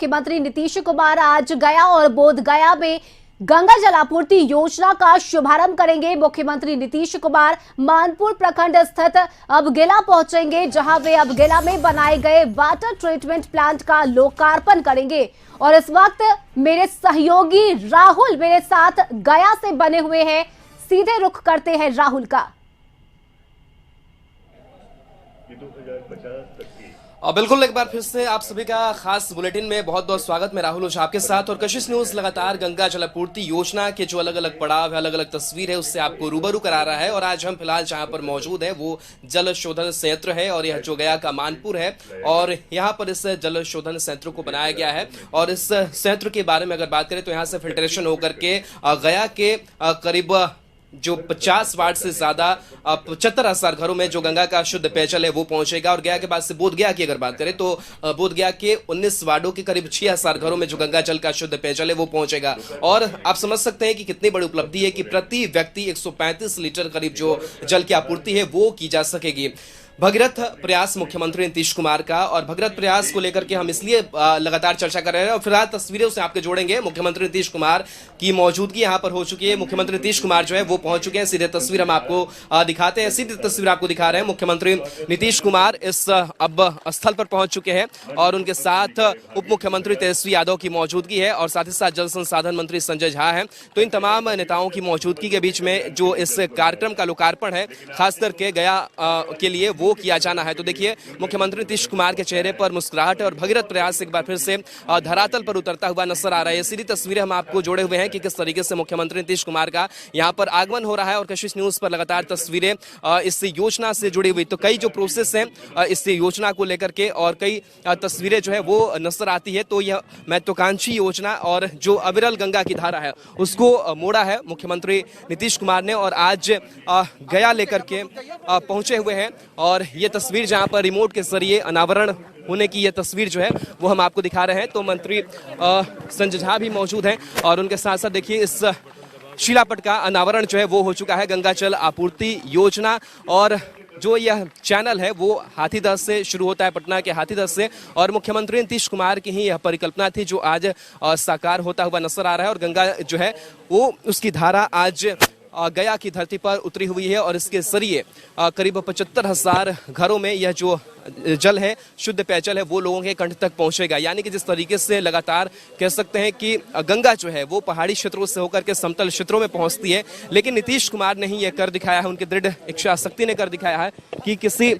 मुख्यमंत्री नीतीश कुमार आज गया और बोध गया में गंगा जल आपूर्ति योजना का शुभारंभ करेंगे। मुख्यमंत्री नीतीश कुमार मानपुर प्रखंड स्थित अबगेला पहुंचेंगे, जहां वे अबगेला में बनाए गए वाटर ट्रीटमेंट प्लांट का लोकार्पण करेंगे। और इस वक्त मेरे सहयोगी राहुल मेरे साथ गया से बने हुए हैं, सीधे रुख करते हैं राहुल का। और बिल्कुल एक बार फिर से आप सभी का खास बुलेटिन में बहुत बहुत स्वागत। मैं राहुल ओझा आपके साथ और कशिश न्यूज लगातार गंगा जल आपूर्ति योजना के जो अलग अलग पड़ाव है, अलग अलग तस्वीर है, उससे आपको रूबरू करा रहा है। और आज हम फिलहाल जहां पर मौजूद है वो जल शोधन संयंत्र है और यह जो गया का मानपुर है और यहाँ पर इस जल शोधन संयंत्र को बनाया गया है। और इस संयंत्र के बारे में अगर बात करें तो यहाँ से फिल्ट्रेशन होकर के गया के करीब जो 50 वार्ड से ज्यादा 75,000 घरों में जो गंगा का शुद्ध पेयजल है वो पहुंचेगा। और गया के बाद से बोध गया की अगर बात करें तो बोध गया के 19 वार्डों के करीब 6,000 घरों में जो गंगा जल का शुद्ध पेयजल है वो पहुंचेगा। और आप समझ सकते हैं कि कितनी बड़ी उपलब्धि है कि प्रति व्यक्ति 135 लीटर करीब जो जल की आपूर्ति है वो की जा सकेगी। भगीरथ प्रयास मुख्यमंत्री नीतीश कुमार का, और भगीरथ प्रयास को लेकर के हम इसलिए लगातार चर्चा कर रहे हैं और फिलहाल तस्वीरें से आपके जोड़ेंगे। मुख्यमंत्री नीतीश कुमार की मौजूदगी यहां पर हो चुकी है। मुख्यमंत्री नीतीश कुमार जो है वो पहुंच चुके हैं। सीधे तस्वीर हम आपको दिखाते हैं, सीधी तस्वीर आपको दिखा रहे हैं। मुख्यमंत्री नीतीश कुमार इस अब स्थल पर पहुंच चुके हैं और उनके साथ उप मुख्यमंत्री तेजस्वी यादव की मौजूदगी है और साथ ही साथ जल संसाधन मंत्री संजय झा है। तो इन तमाम नेताओं की मौजूदगी के बीच में जो इस कार्यक्रम का लोकार्पण है खास करके गया के लिए वो किया जाना है। तो देखिए मुख्यमंत्री नीतीश कुमार के चेहरे पर मुस्कुराहट है और भगीरथ प्रयास एक बार फिर से धरातल पर उतरता हुआ नजर आ रहा है। सीधी तस्वीरें हम आपको जोड़े हुए हैं कि किस तरीके से मुख्यमंत्री नीतीश कुमार का यहां पर आगमन हो रहा है। और कशिश न्यूज पर लगातार तस्वीरें इस योजना से जुड़ी हुई, तो कई जो प्रोसेस है इस योजना को लेकर के और कई तस्वीरें जो है वो नजर आती है। तो यह महत्वाकांक्षी योजना और जो अविरल गंगा की धारा है उसको मोड़ा है मुख्यमंत्री नीतीश कुमार ने और आज गया लेकर के पहुंचे हुए हैं। और ये तस्वीर जहां पर रिमोट के जरिए अनावरण होने की ये तस्वीर जो है वो हम आपको दिखा रहे हैं। तो मंत्री संजय झा भी मौजूद हैं और उनके साथ साथ देखिए इस शिलापट का अनावरण जो है वो हो चुका है, गंगा जल आपूर्ति योजना। और जो यह चैनल है वो हाथीदह से शुरू होता है, पटना के हाथीदह से, और मुख्यमंत्री नीतीश कुमार की ही यह परिकल्पना थी जो आज साकार होता हुआ नजर आ रहा है। और गंगा जो है वो उसकी धारा आज गया की धरती पर उतरी हुई है और इसके जरिए करीब 75,000 घरों में यह जो जल है, शुद्ध पेयजल है, वो लोगों के कंठ तक पहुंचेगा। यानी कि जिस तरीके से लगातार कह सकते हैं कि गंगा जो है वो पहाड़ी क्षेत्रों से होकर के समतल क्षेत्रों में पहुंचती है, लेकिन नीतीश कुमार ने ही यह कर दिखाया है, उनकी दृढ़ इच्छा शक्ति ने कर दिखाया है कि किसी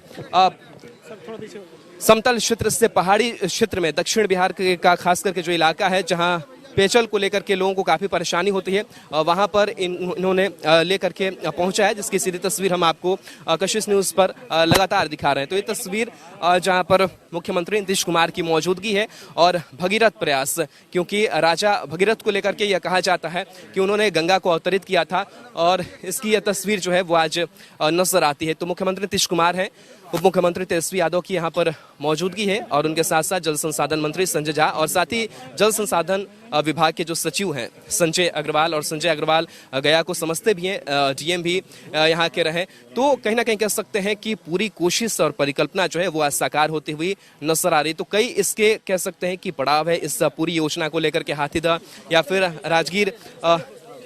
समतल क्षेत्र से पहाड़ी क्षेत्र में दक्षिण बिहार का खास करके जो इलाका है जहाँ पेयजल को लेकर के लोगों को काफी परेशानी होती है, वहां पर इन्होंने लेकर के पहुंचा है, जिसकी सीधी तस्वीर हम आपको कशिश न्यूज पर लगातार दिखा रहे हैं। तो ये तस्वीर जहां पर मुख्यमंत्री नीतीश कुमार की मौजूदगी है और भगीरथ प्रयास, क्योंकि राजा भगीरथ को लेकर के यह कहा जाता है कि उन्होंने गंगा को अवतरित किया था और इसकी यह तस्वीर जो है वो आज नजर आती है। तो मुख्यमंत्री नीतीश कुमार हैं, उप मुख्यमंत्री तेजस्वी यादव की यहाँ पर मौजूदगी है और उनके साथ साथ जल संसाधन मंत्री संजय झा और साथ ही जल संसाधन विभाग के जो सचिव हैं संजय अग्रवाल, और संजय अग्रवाल गया को समझते भी हैं, डीएम भी यहाँ के रहे। तो कहीं ना कहीं कह सकते हैं कि पूरी कोशिश और परिकल्पना जो है वो आज साकार होती हुई नजर आ रही। तो कई इसके कह सकते हैं कि पड़ाव है इस पूरी योजना को लेकर के, हाथीदह या फिर राजगीर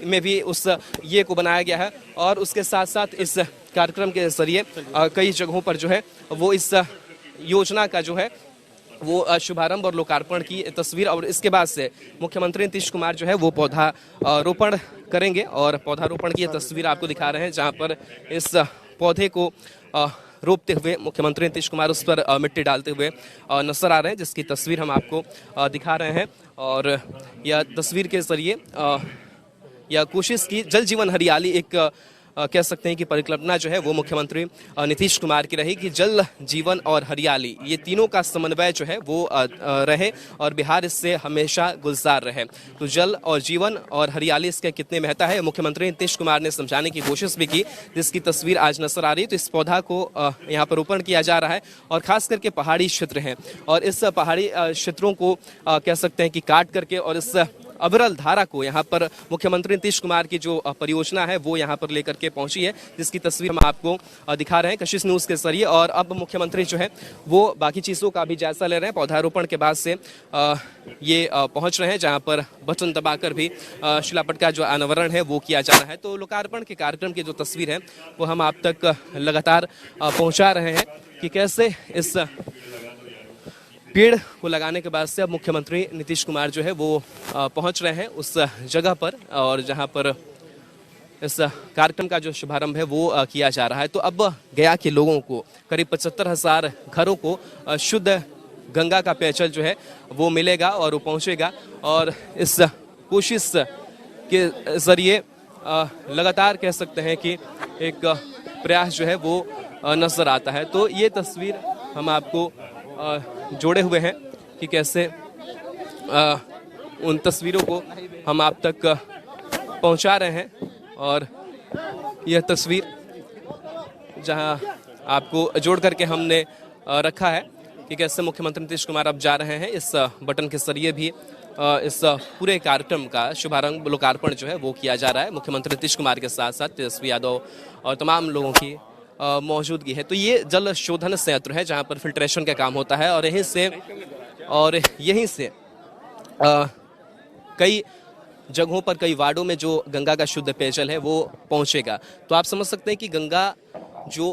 में भी उस ये को बनाया गया है और उसके साथ साथ इस कार्यक्रम के जरिए कई जगहों पर जो है वो इस योजना का जो है वो शुभारंभ और लोकार्पण की तस्वीर। और इसके बाद से मुख्यमंत्री नीतीश कुमार जो है वो पौधा रोपण करेंगे और पौधारोपण की तस्वीर आपको दिखा रहे हैं, जहां पर इस पौधे को रोपते हुए मुख्यमंत्री नीतीश कुमार उस पर मिट्टी डालते हुए नजर आ रहे हैं, जिसकी तस्वीर हम आपको दिखा रहे हैं। और यह तस्वीर के जरिए यह कोशिश की जल जीवन हरियाली एक कह सकते हैं कि परिकल्पना जो है वो मुख्यमंत्री नीतीश कुमार की रही कि जल जीवन और हरियाली ये तीनों का समन्वय जो है वो रहे और बिहार इससे हमेशा गुलजार रहे। तो जल और जीवन और हरियाली इसके कितने महत्व है मुख्यमंत्री नीतीश कुमार ने समझाने की कोशिश भी की, जिसकी तस्वीर आज नजर आ रही है। तो इस पौधा को यहाँ पर रोपण किया जा रहा है और खास करके पहाड़ी क्षेत्र हैं और इस पहाड़ी क्षेत्रों को कह सकते हैं कि काट करके और इस अविरल धारा को यहाँ पर मुख्यमंत्री नीतीश कुमार की जो परियोजना है वो यहाँ पर लेकर के पहुंची है, जिसकी तस्वीर हम आपको दिखा रहे हैं कशिश न्यूज़ के जरिए। और अब मुख्यमंत्री जो है वो बाकी चीज़ों का भी जायजा ले रहे हैं। पौधारोपण के बाद से ये पहुंच रहे हैं जहाँ पर बटन दबाकर भी शिलापट का जो अनावरण है वो किया जा रहा है। तो लोकार्पण के कार्यक्रम की जो तस्वीर है वो हम आप तक लगातार पहुँचा रहे हैं कि कैसे इस पेड़ को लगाने के बाद से अब मुख्यमंत्री नीतीश कुमार जो है वो पहुंच रहे हैं उस जगह पर, और जहां पर इस कार्यक्रम का जो शुभारंभ है वो किया जा रहा है। तो अब गया के लोगों को करीब 75,000 घरों को शुद्ध गंगा का पेयजल जो है वो मिलेगा और वो पहुंचेगा। और इस कोशिश के जरिए लगातार कह सकते हैं कि एक प्रयास जो है वो नजर आता है। तो ये तस्वीर हम आपको जोड़े हुए हैं कि कैसे उन तस्वीरों को हम आप तक पहुंचा रहे हैं। और यह तस्वीर जहां आपको जोड़ करके हमने रखा है कि कैसे मुख्यमंत्री नीतीश कुमार अब जा रहे हैं। इस बटन के जरिए भी इस पूरे कार्यक्रम का शुभारंभ लोकार्पण जो है वो किया जा रहा है। मुख्यमंत्री नीतीश कुमार के साथ साथ तेजस्वी यादव और तमाम लोगों की मौजूदगी है। तो ये जल शोधन संयंत्र है जहाँ पर फिल्ट्रेशन का काम होता है, और यहीं से कई जगहों पर कई वार्डों में जो गंगा का शुद्ध पेयजल है वो पहुँचेगा। तो आप समझ सकते हैं कि गंगा जो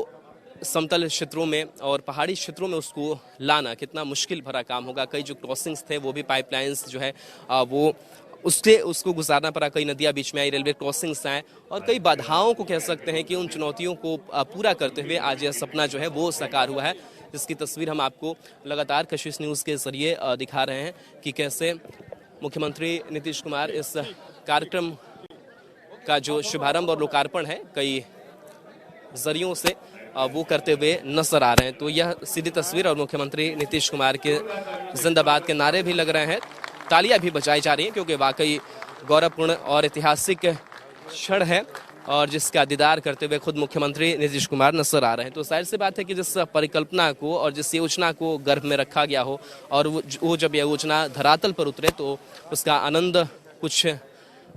समतल क्षेत्रों में और पहाड़ी क्षेत्रों में उसको लाना कितना मुश्किल भरा काम होगा। कई जो क्रॉसिंग्स थे वो भी पाइपलाइंस जो है वो उसको गुजारना पड़ा। कई नदियां बीच में आई, रेलवे क्रॉसिंग्स आए, और कई बाधाओं को कह सकते हैं कि उन चुनौतियों को पूरा करते हुए आज यह सपना जो है वो साकार हुआ है, जिसकी तस्वीर हम आपको लगातार कशिश न्यूज़ के जरिए दिखा रहे हैं कि कैसे मुख्यमंत्री नीतीश कुमार इस कार्यक्रम का जो शुभारंभ और लोकार्पण है कई जरियों से वो करते हुए नजर आ रहे हैं। तो यह सीधी तस्वीर, और मुख्यमंत्री नीतीश कुमार के जिंदाबाद के नारे भी लग रहे हैं, तालियां भी बजाई जा रही हैं, क्योंकि वाकई गौरवपूर्ण और ऐतिहासिक क्षण है और जिसका दीदार करते हुए खुद मुख्यमंत्री नीतीश कुमार नजर आ रहे हैं। तो जाहिर सी बात है कि जिस परिकल्पना को और जिस योजना को गर्भ में रखा गया हो और वो जब यह योजना धरातल पर उतरे तो उसका आनंद कुछ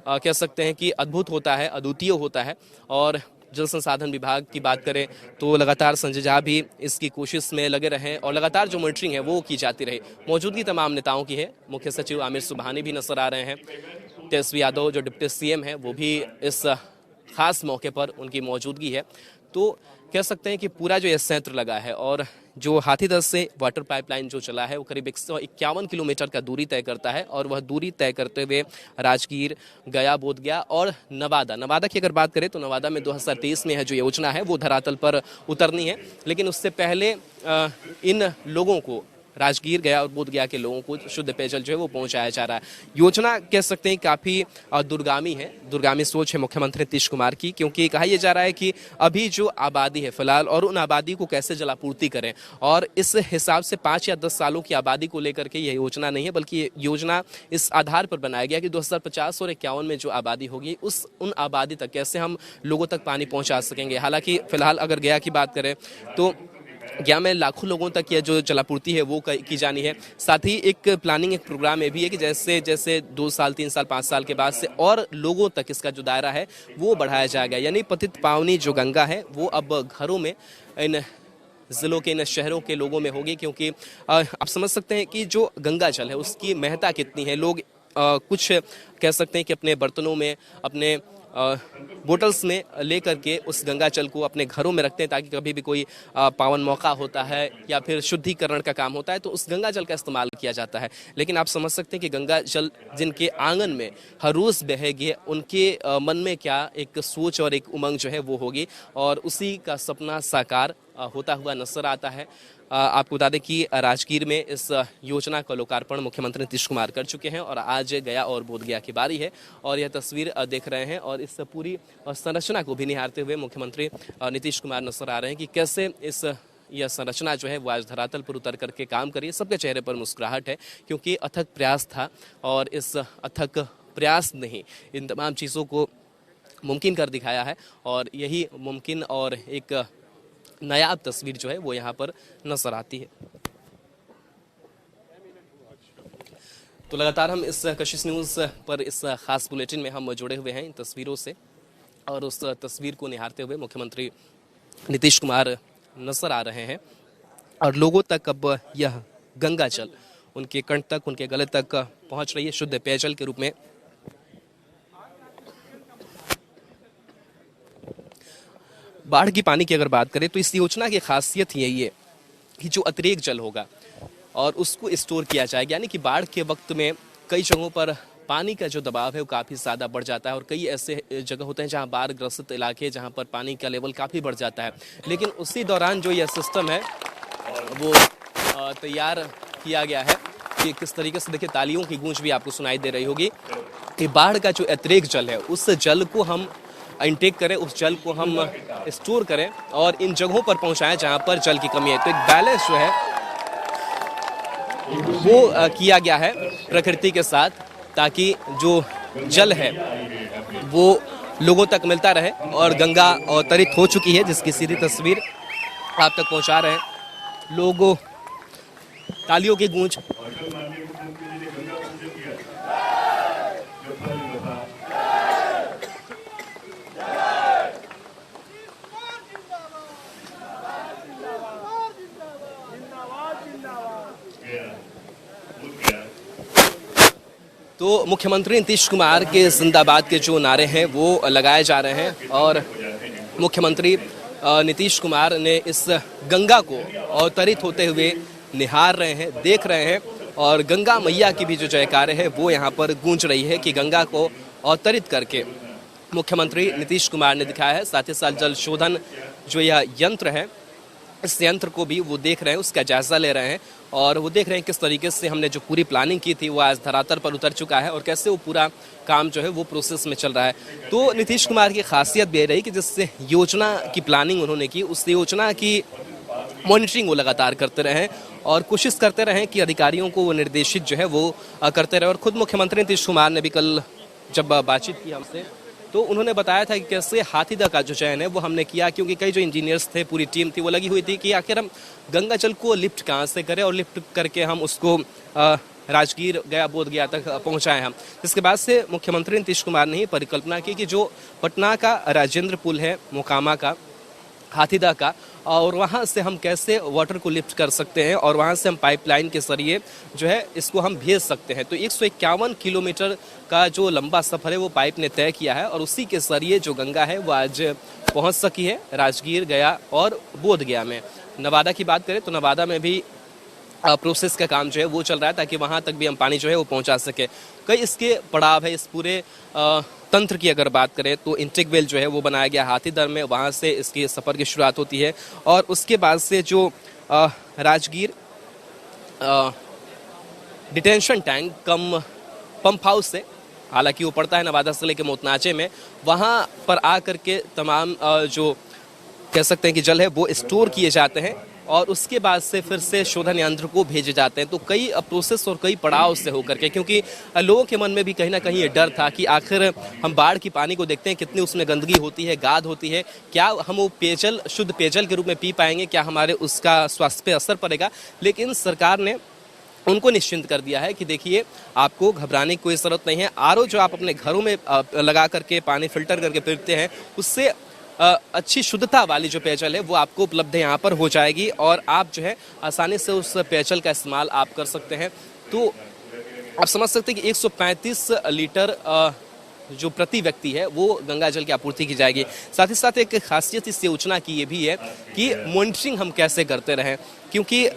कह सकते हैं कि अद्भुत होता है, अद्वितीय होता है। और जल संसाधन विभाग की बात करें तो लगातार संजय झा भी इसकी कोशिश में लगे रहे और लगातार जो मॉनिटरिंग है वो की जाती रही। मौजूदगी तमाम नेताओं की है, मुख्य सचिव आमिर सुबहानी भी नजर आ रहे हैं, तेजस्वी यादव जो डिप्टी सीएम है वो भी इस खास मौके पर उनकी मौजूदगी है। तो कह सकते हैं कि पूरा जो ये संयंत्र लगा है और जो हाथीदह से वाटर पाइपलाइन जो चला है वो करीब 151 किलोमीटर का दूरी तय करता है, और वह दूरी तय करते हुए राजगीर, गया, बोधगया और नवादा की अगर बात करें तो नवादा में 2023 में है जो योजना है वो धरातल पर उतरनी है। लेकिन उससे पहले इन लोगों को, राजगीर, गया और बोधगया के लोगों को शुद्ध पेयजल जो है वो पहुंचाया जा रहा है। योजना कह सकते हैं काफ़ी दूरगामी सोच है मुख्यमंत्री नीतीश कुमार की, क्योंकि कहा यह जा रहा है कि अभी जो आबादी है फिलहाल और उन आबादी को कैसे जलापूर्ति करें, और इस हिसाब से 5 या 10 सालों की आबादी को लेकर के यह योजना नहीं है, बल्कि ये योजना इस आधार पर बनाया गया कि 2050 और 51 में जो आबादी होगी उन आबादी तक कैसे हम लोगों तक पानी पहुँचा सकेंगे। हालांकि फिलहाल अगर गया की बात करें तो गया में लाखों लोगों तक यह जो जलापूर्ति है वो की जानी है। साथ ही एक प्लानिंग, एक प्रोग्राम ये भी है कि जैसे जैसे 2 साल, 3 साल, 5 साल के बाद से और लोगों तक इसका जो दायरा है वो बढ़ाया जाएगा। यानी पतित पावनी जो गंगा है वो अब घरों में, इन जिलों के, इन शहरों के लोगों में होगी, क्योंकि आप समझ सकते हैं कि जो गंगा जल है उसकी महत्ता कितनी है। लोग कुछ कह सकते हैं कि अपने बर्तनों में, अपने बोटल्स में लेकर के उस गंगा जल को अपने घरों में रखते हैं, ताकि कभी भी कोई पावन मौका होता है या फिर शुद्धिकरण का काम होता है तो उस गंगा जल का इस्तेमाल किया जाता है। लेकिन आप समझ सकते हैं कि गंगा जल जिनके आंगन में हर रोज बहेगी, उनके मन में क्या एक सोच और एक उमंग जो है वो होगी, और उसी का सपना साकार होता हुआ नजर आता है। आपको बता दें कि राजगीर में इस योजना का लोकार्पण मुख्यमंत्री नीतीश कुमार कर चुके हैं, और आज गया और बोधगया की बारी है, और यह तस्वीर देख रहे हैं। और इस पूरी संरचना को भी निहारते हुए मुख्यमंत्री नीतीश कुमार नजर आ रहे हैं कि कैसे यह संरचना जो है वो आज धरातल पर उतर करके काम करिए। सबके चेहरे पर मुस्कुराहट है, क्योंकि अथक प्रयास था, और इस अथक प्रयास ने ही इन तमाम चीज़ों को मुमकिन कर दिखाया है, और यही मुमकिन और एक नायाब तस्वीर जो है वो यहाँ पर नजर आती है। तो लगातार हम इस कशिश न्यूज़ पर इस खास बुलेटिन में हम जुड़े हुए हैं इन तस्वीरों से, और उस तस्वीर को निहारते हुए मुख्यमंत्री नीतीश कुमार नजर आ रहे हैं और लोगों तक अब यह गंगा जल उनके कंठ तक, उनके गले तक पहुंच रही है शुद्ध पेयजल के रूप में। बाढ़ की पानी की अगर बात करें तो इस योजना की खासियत यही है कि जो अतिरिक्त जल होगा और उसको स्टोर किया जाएगा, यानी कि बाढ़ के वक्त में कई जगहों पर पानी का जो दबाव है वो काफ़ी ज़्यादा बढ़ जाता है और कई ऐसे जगह होते हैं जहां बाढ़ ग्रसित इलाके जहां पर पानी का लेवल काफ़ी बढ़ जाता है, लेकिन उसी दौरान जो यह सिस्टम है वो तैयार किया गया है कि किस तरीके से, देखिए तालियों की गूंज भी आपको सुनाई दे रही होगी कि बाढ़ का जो अतिरिक्त जल है उस जल को हम इनटेक करें, उस जल को हम स्टोर करें और इन जगहों पर पहुंचाएं जहां पर जल की कमी है। तो एक बैलेंस जो है वो किया गया है प्रकृति के साथ, ताकि जो जल है वो लोगों तक मिलता रहे। और गंगा अवतरित हो चुकी है जिसकी सीधी तस्वीर आप तक पहुंचा रहे हैं लोगों, तालियों की गूंज। तो मुख्यमंत्री नीतीश कुमार के जिंदाबाद के जो नारे हैं वो लगाए जा रहे हैं और मुख्यमंत्री नीतीश कुमार ने इस गंगा को अवतरित होते हुए निहार रहे हैं, देख रहे हैं और गंगा मैया की भी जो जयकारे है वो यहाँ पर गूंज रही है कि गंगा को अवतरित करके मुख्यमंत्री नीतीश कुमार ने दिखाया है। साथ ही साथ जल शोधन जो यह यंत्र है, इस यंत्र को भी वो देख रहे हैं, उसका जायजा ले रहे हैं और वो देख रहे हैं किस तरीके से हमने जो पूरी प्लानिंग की थी वो आज धरातल पर उतर चुका है और कैसे वो पूरा काम जो है वो प्रोसेस में चल रहा है। तो नीतीश कुमार की खासियत भी रही कि जिससे योजना की प्लानिंग उन्होंने की, उस योजना की मॉनिटरिंग वो लगातार करते रहे और कोशिश करते रहे कि अधिकारियों को वो निर्देशित जो है वो करते रहे। और खुद मुख्यमंत्री नीतीश कुमार ने भी कल जब बातचीत की हमसे तो उन्होंने बताया था कि कैसे हाथीदह का जो चयन है वो हमने किया, क्योंकि कई जो इंजीनियर्स थे, पूरी टीम थी, वो लगी हुई थी कि आखिर हम गंगा जल को लिफ्ट कहाँ से करें और लिफ्ट करके हम उसको राजगीर गया, बोध गया तक पहुँचाएं हम। जिसके बाद से मुख्यमंत्री नीतीश कुमार ने ही परिकल्पना की कि जो पटना का राजेंद्र पुल है, मोकामा का, हाथीदह का, और वहाँ से हम कैसे वाटर को लिफ्ट कर सकते हैं और वहाँ से हम पाइपलाइन के जरिए जो है इसको हम भेज सकते हैं। तो 151 किलोमीटर का जो लंबा सफ़र है वो पाइप ने तय किया है और उसी के जरिए जो गंगा है वो आज पहुँच सकी है राजगीर, गया और बोध गया में। नवादा की बात करें तो नवादा में भी प्रोसेस का काम जो है वो चल रहा है ताकि वहाँ तक भी हम पानी जो है वो पहुँचा सके। कई इसके पड़ाव है इस पूरे तंत्र की अगर बात करें तो इंटेक वेल जो है वो बनाया गया हाथीदह में, वहाँ से इसकी सफ़र की शुरुआत होती है और उसके बाद से जो राजगीर डिटेंशन टैंक कम पंप हाउस से, हालांकि वो पड़ता है नवादा जिले के मोतनाचे में, वहाँ पर आकर के तमाम जो कह सकते हैं कि जल है वो स्टोर किए जाते हैं और उसके बाद से फिर से शोधन यंत्र को भेजे जाते हैं। तो कई प्रोसेस और कई पड़ाव से होकर के, क्योंकि लोगों के मन में भी कहीं ना कहीं ये डर था कि आखिर हम बाढ़ की पानी को देखते हैं कितनी उसमें गंदगी होती है, गाद होती है, क्या हम वो पेयजल शुद्ध पेयजल के रूप में पी पाएंगे, क्या हमारे उसका स्वास्थ्य पे असर पड़ेगा। लेकिन सरकार ने उनको निश्चिंत कर दिया है कि देखिए आपको घबराने की कोई ज़रूरत नहीं है। आरओ जो आप अपने घरों में लगा करके पानी फिल्टर करके पीते हैं उससे अच्छी शुद्धता वाली जो पेयजल है वो आपको उपलब्ध यहाँ पर हो जाएगी और आप जो है आसानी से उस पेयजल का इस्तेमाल आप कर सकते हैं। तो आप समझ सकते हैं कि 135 लीटर जो प्रति व्यक्ति है वो गंगा जल की आपूर्ति की जाएगी। साथ ही साथ एक खासियत इस योजना की ये भी है कि मॉनिटरिंग हम कैसे करते रहें, क्योंकि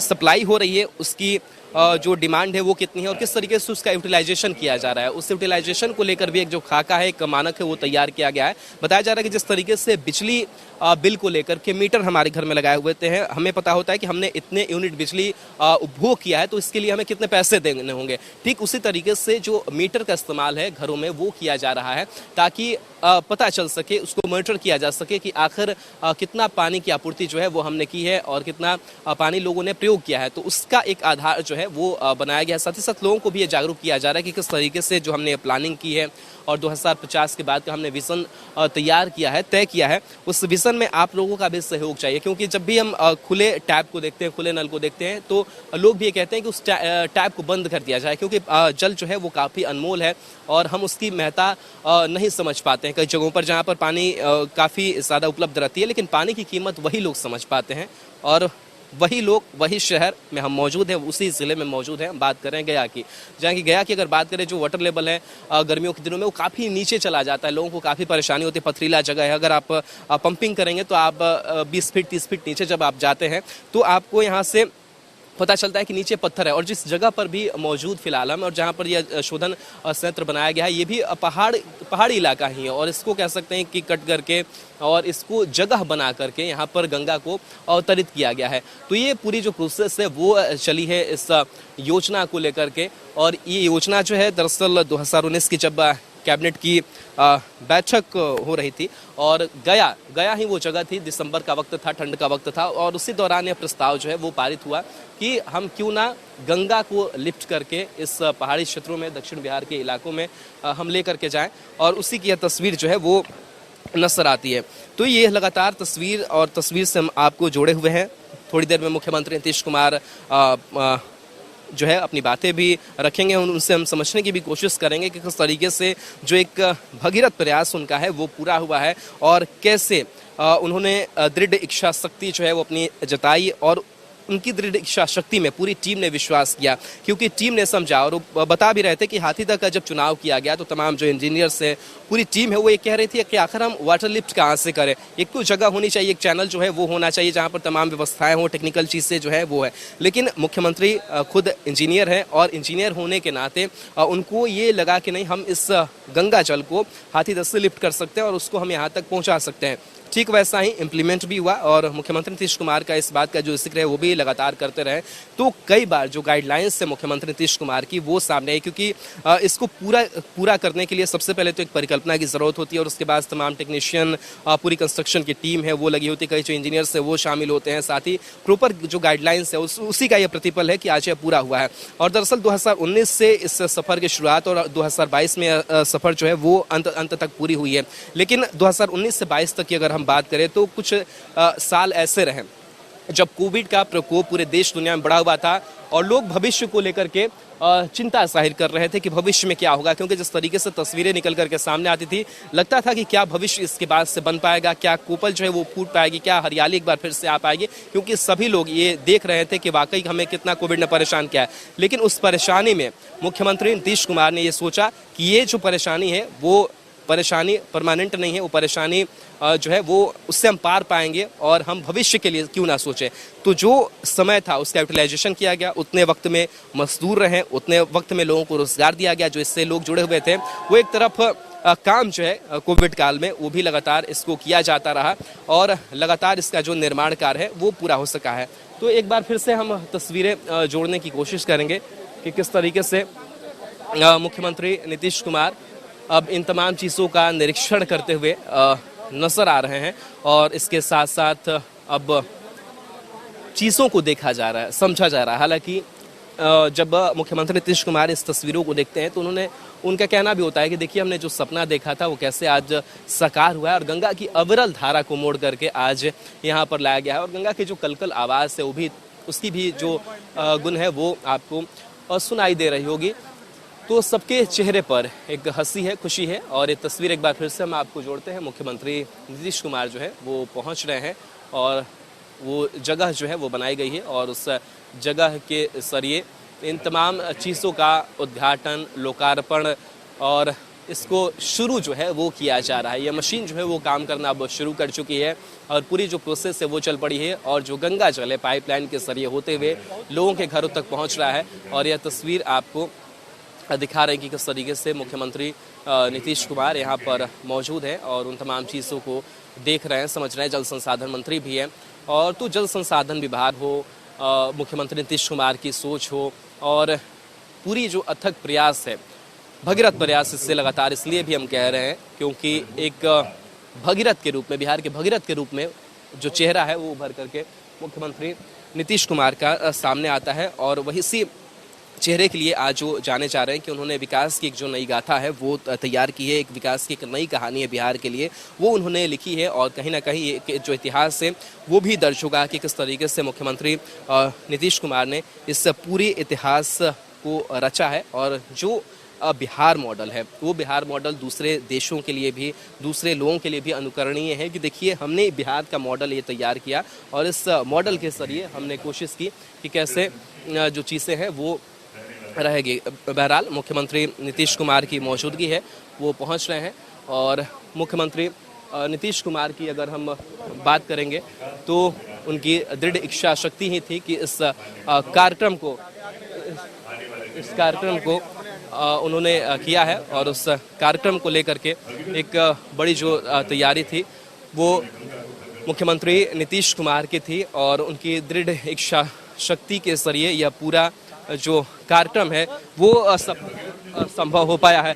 सप्लाई हो रही है उसकी जो डिमांड है वो कितनी है और किस तरीके से उसका यूटिलाइजेशन किया जा रहा है। उस यूटिलाइजेशन को लेकर भी एक जो खाका है, एक मानक है वो तैयार किया गया है। बताया जा रहा है कि जिस तरीके से बिजली बिल को लेकर के मीटर हमारे घर में लगाए हुए थे, हमें पता होता है कि हमने इतने यूनिट बिजली उपभोग किया है तो इसके लिए हमें कितने पैसे देने होंगे। ठीक उसी तरीके से जो मीटर का इस्तेमाल है घरों में वो किया जा रहा है ताकि पता चल सके, उसको मॉनिटर किया जा सके कि आखिर कितना पानी की आपूर्ति जो है वो हमने की है और कितना पानी लोगों ने प्रयोग किया है। तो उसका एक आधार जो है वो बनाया गया है। साथ ही साथ लोगों को भी ये जागरूक किया जा रहा है कि किस तरीके से जो हमने प्लानिंग की है और 2050 के बाद का हमने विजन तैयार किया है, तय किया है, उस विजन में आप लोगों का भी सहयोग चाहिए। क्योंकि जब भी हम खुले टैप को देखते हैं, खुले नल को देखते हैं, तो लोग भी ये कहते हैं कि उस टैप को बंद कर दिया जाए, क्योंकि जल जो है वो काफ़ी अनमोल है और हम उसकी महत्ता नहीं समझ पाते हैं। कई जगहों पर जहाँ पर पानी काफ़ी ज़्यादा उपलब्ध रहती है, लेकिन पानी की कीमत वही लोग समझ पाते हैं और वही लोग, वही शहर में हम मौजूद हैं, उसी ज़िले में मौजूद हैं। हम बात करें गया की, जहाँ की गया की अगर बात करें, जो वाटर लेवल है गर्मियों के दिनों में वो काफ़ी नीचे चला जाता है। लोगों को काफ़ी परेशानी होती है, पथरीला जगह है। अगर आप पंपिंग करेंगे तो आप 20 फीट 30 फीट नीचे जब आप जाते हैं तो आपको यहाँ से पता चलता है कि नीचे पत्थर है। और जिस जगह पर भी मौजूद फिलहाल हम और जहाँ पर यह शोधन संयंत्र बनाया गया है, ये भी पहाड़ी इलाका ही है और इसको कह सकते हैं कि कट करके और इसको जगह बना करके यहाँ पर गंगा को अवतरित किया गया है। तो ये पूरी जो प्रोसेस है वो चली है इस योजना को लेकर के। और ये योजना जो है दरअसल 2019 की जब कैबिनेट की बैठक हो रही थी और गया ही वो जगह थी, दिसंबर का वक्त था, ठंड का वक्त था और उसी दौरान यह प्रस्ताव जो है वो पारित हुआ कि हम क्यों ना गंगा को लिफ्ट करके इस पहाड़ी क्षेत्रों में, दक्षिण बिहार के इलाकों में हम ले करके जाएं। और उसी की यह तस्वीर जो है वो नजर आती है। तो ये लगातार तस्वीर और तस्वीर से हम आपको जोड़े हुए हैं। थोड़ी देर में मुख्यमंत्री नीतीश कुमार जो है अपनी बातें भी रखेंगे, उनसे हम समझने की भी कोशिश करेंगे कि किस तरीके से जो एक भगीरथ प्रयास उनका है वो पूरा हुआ है और कैसे उन्होंने दृढ़ इच्छा शक्ति जो है वो अपनी जताई और उनकी दृढ़ इच्छा शक्ति में पूरी टीम ने विश्वास किया। क्योंकि टीम ने समझा और बता भी रहे थे कि हाथी तक का जब चुनाव किया गया तो तमाम जो इंजीनियर्स है, पूरी टीम है, वो ये कह रही थी कि आखिर हम वाटर लिफ्ट कहाँ से करें। एक तो जगह होनी चाहिए, एक चैनल जो है वो होना चाहिए जहाँ पर तमाम व्यवस्थाएं हो, टेक्निकल चीज़ें जो है वो है। लेकिन मुख्यमंत्री खुद इंजीनियर है और इंजीनियर होने के नाते उनको ये लगा कि नहीं, हम इस गंगा जल को हाथी दस्त से लिफ्ट कर सकते हैं और उसको हम यहाँ तक पहुँचा सकते हैं। ठीक वैसा ही इम्प्लीमेंट भी हुआ और मुख्यमंत्री नीतीश कुमार का इस बात का जो जिक्र है वो भी लगातार करते रहे। तो कई बार जो गाइडलाइंस है मुख्यमंत्री नीतीश कुमार की वो सामने आई, क्योंकि इसको पूरा करने के लिए सबसे पहले तो एक परिकल्पना की ज़रूरत होती है और उसके बाद तमाम टेक्नीशियन, पूरी कंस्ट्रक्शन की टीम है वो लगी होती है, कई जो इंजीनियर्स है वो शामिल होते हैं। साथ ही प्रॉपर जो गाइडलाइंस है उसी का यह प्रतिफल है कि आज यह पूरा हुआ है। और दरअसल 2019 से इस सफ़र की शुरुआत और 2022 में सफ़र जो है वो अंत तक पूरी हुई है। लेकिन 2019 से 22 तक की अगर बात करें तो कुछ साल ऐसे रहे जब कोविड का प्रकोप पूरे देश दुनिया में बढ़ा हुआ था और लोग भविष्य को लेकर के चिंता जाहिर कर रहे थे कि भविष्य में क्या होगा। क्योंकि जिस तरीके से तस्वीरें निकल करके सामने आती थी, लगता था कि क्या भविष्य इसके बाद से बन पाएगा, क्या कोपल जो है वो फूट पाएगी, क्या हरियाली एक बार फिर से आ पाएगी। क्योंकि सभी लोग ये देख रहे थे कि वाकई हमें कितना कोविड ने परेशान किया है। लेकिन उस परेशानी में मुख्यमंत्री नीतीश कुमार ने ये सोचा कि ये जो परेशानी है वो परेशानी परमानेंट नहीं है, वो परेशानी जो है वो उससे हम पार पाएंगे और हम भविष्य के लिए क्यों ना सोचें। तो जो समय था उसका यूटिलाइजेशन किया गया, उतने वक्त में मजदूर रहे, उतने वक्त में लोगों को रोजगार दिया गया जो इससे लोग जुड़े हुए थे। वो एक तरफ काम जो है कोविड काल में वो भी लगातार इसको किया जाता रहा और लगातार इसका जो निर्माण कार्य है वो पूरा हो सका है। तो एक बार फिर से हम तस्वीरें जोड़ने की कोशिश करेंगे कि किस तरीके से मुख्यमंत्री नीतीश कुमार अब इन तमाम चीज़ों का निरीक्षण करते हुए नजर आ रहे हैं और इसके साथ साथ अब चीज़ों को देखा जा रहा है, समझा जा रहा है। हालांकि जब मुख्यमंत्री नीतीश कुमार इस तस्वीरों को देखते हैं तो उनका कहना भी होता है कि देखिए, हमने जो सपना देखा था वो कैसे आज साकार हुआ है और गंगा की अविरल धारा को मोड़ करके आज यहाँ पर लाया गया है। और गंगा की जो कलकल आवाज़ है वो भी, उसकी भी जो गुण है वो आपको सुनाई दे रही होगी। तो सबके चेहरे पर एक हंसी है, खुशी है। और ये तस्वीर एक बार फिर से हम आपको जोड़ते हैं। मुख्यमंत्री नीतीश कुमार जो है वो पहुंच रहे हैं और वो जगह जो है वो बनाई गई है और उस जगह के जरिए इन तमाम चीज़ों का उद्घाटन, लोकार्पण और इसको शुरू जो है वो किया जा रहा है। यह मशीन जो है वो काम करना अब शुरू कर चुकी है और पूरी जो प्रोसेस है वो चल पड़ी है और जो गंगा जल है पाइपलाइन के जरिए होते हुए लोगों के घरों तक पहुँच रहा है। और यह तस्वीर आपको दिखा रहे हैं कि किस तरीके से मुख्यमंत्री नीतीश कुमार यहाँ पर मौजूद हैं और उन तमाम चीज़ों को देख रहे हैं, समझ रहे हैं। जल संसाधन मंत्री भी हैं और तो जल संसाधन विभाग हो, मुख्यमंत्री नीतीश कुमार की सोच हो और पूरी जो अथक प्रयास है भगीरथ प्रयास इससे लगातार इसलिए भी हम कह रहे हैं क्योंकि एक भगीरथ के रूप में, बिहार के भगीरथ के रूप में जो चेहरा है वो उभर करके मुख्यमंत्री नीतीश कुमार का सामने आता है। और वही इसी चेहरे के लिए आज वो जाने चाह रहे हैं कि उन्होंने विकास की एक जो नई गाथा है वो तैयार की है, एक विकास की एक नई कहानी है बिहार के लिए, वो उन्होंने लिखी है। और कहीं ना कहीं ये जो इतिहास है वो भी दर्ज होगा कि किस तरीके से मुख्यमंत्री नीतीश कुमार ने इस पूरे इतिहास को रचा है। और जो बिहार मॉडल है वो बिहार मॉडल दूसरे देशों के लिए भी, दूसरे लोगों के लिए भी अनुकरणीय है कि देखिए हमने बिहार का मॉडल ये तैयार किया और इस मॉडल के जरिए हमने कोशिश की कि कैसे जो चीज़ें हैं वो रहेगी। बहरहाल मुख्यमंत्री नीतीश कुमार की मौजूदगी है, वो पहुंच रहे हैं। और मुख्यमंत्री नीतीश कुमार की अगर हम बात करेंगे तो उनकी दृढ़ इच्छा शक्ति ही थी कि इस कार्यक्रम को उन्होंने किया है। और उस कार्यक्रम को लेकर के एक बड़ी जो तैयारी थी वो मुख्यमंत्री नीतीश कुमार की थी और उनकी दृढ़ इच्छा शक्ति के जरिए यह पूरा जो कार्यक्रम है वो संभव हो पाया है।